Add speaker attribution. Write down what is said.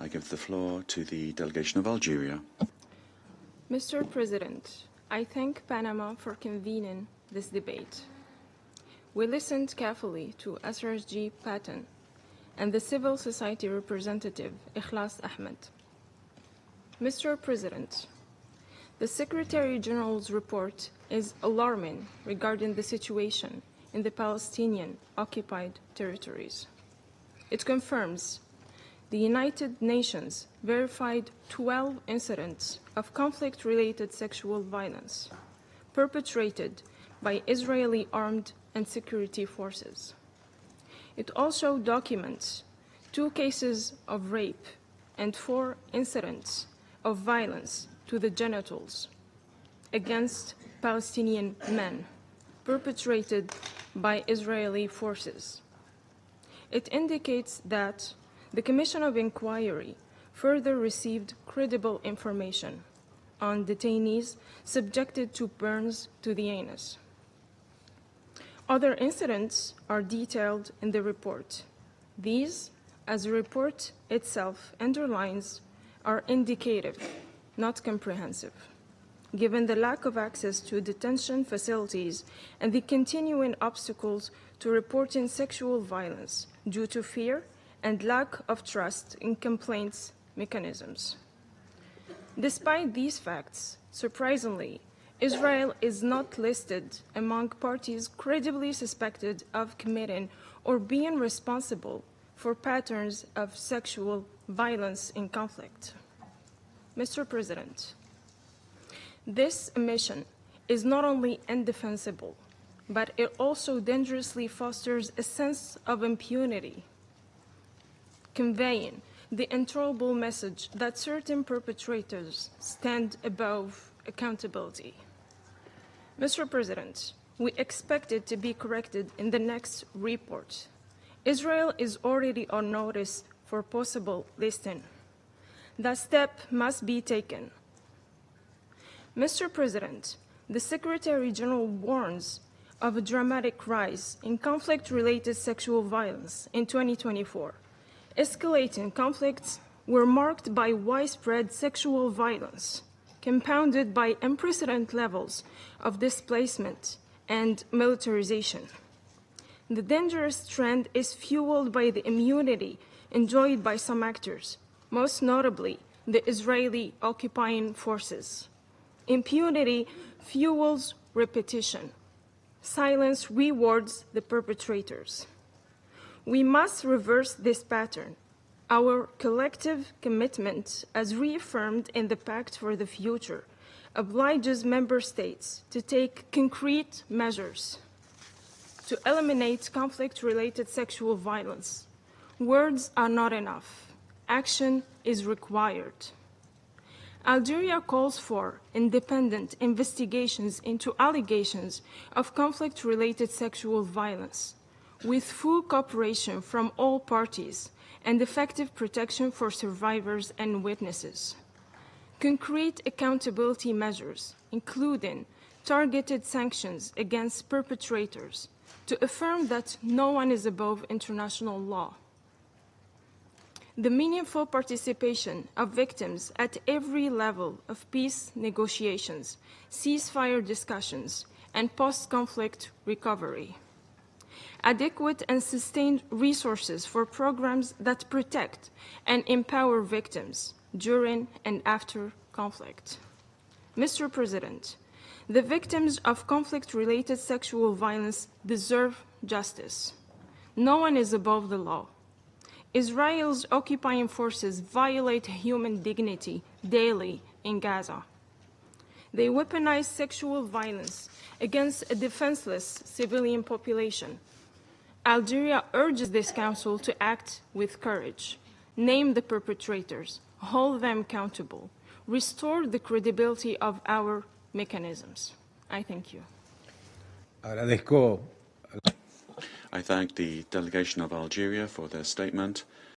Speaker 1: I give the floor to the delegation of Algeria.
Speaker 2: Mr. President, I thank Panama for convening this debate. We listened carefully to SRSG Patton and the civil society representative, Ikhlas Ahmed. Mr. President, the Secretary General's report is alarming regarding the situation in the Palestinian occupied territories. It confirms the United Nations verified 12 incidents of conflict-related sexual violence perpetrated by Israeli armed and security forces. It also documents 2 cases of rape and 4 incidents of violence to the genitals against Palestinian men perpetrated by Israeli forces. It indicates that the Commission of Inquiry further received credible information on detainees subjected to burns to the anus. Other incidents are detailed in the report. These, as the report itself underlines, are indicative, not comprehensive, given the lack of access to detention facilities and the continuing obstacles to reporting sexual violence due to fear and lack of trust in complaints mechanisms. Despite these facts, surprisingly, Israel is not listed among parties credibly suspected of committing or being responsible for patterns of sexual violence in conflict. Mr. President, this omission is not only indefensible, but it also dangerously fosters a sense of impunity, conveying the intolerable message that certain perpetrators stand above accountability. Mr. President, we expect it to be corrected in the next report. Israel is already on notice for possible listing. That step must be taken. Mr. President, the Secretary General warns of a dramatic rise in conflict-related sexual violence in 2024. Escalating conflicts were marked by widespread sexual violence, compounded by unprecedented levels of displacement and militarization. The dangerous trend is fueled by the immunity enjoyed by some actors, most notably the Israeli occupying forces. Impunity fuels repetition. Silence rewards the perpetrators. We must reverse this pattern. Our collective commitment, as reaffirmed in the Pact for the Future, obliges member states to take concrete measures to eliminate conflict-related sexual violence. Words are not enough. Action is required. Algeria calls for independent investigations into allegations of conflict-related sexual violence, with full cooperation from all parties and effective protection for survivors and witnesses. Concrete accountability measures, including targeted sanctions against perpetrators, to affirm that no one is above international law. The meaningful participation of victims at every level of peace negotiations, ceasefire discussions, and post-conflict recovery. Adequate and sustained resources for programs that protect and empower victims during and after conflict. Mr. President, the victims of conflict-related sexual violence deserve justice. No one is above the law. Israel's occupying forces violate human dignity daily in Gaza. They weaponize sexual violence against a defenseless civilian population. Algeria urges this Council to act with courage, name the perpetrators, hold them accountable, restore the credibility of our mechanisms. I thank you.
Speaker 1: I thank the delegation of Algeria for their statement.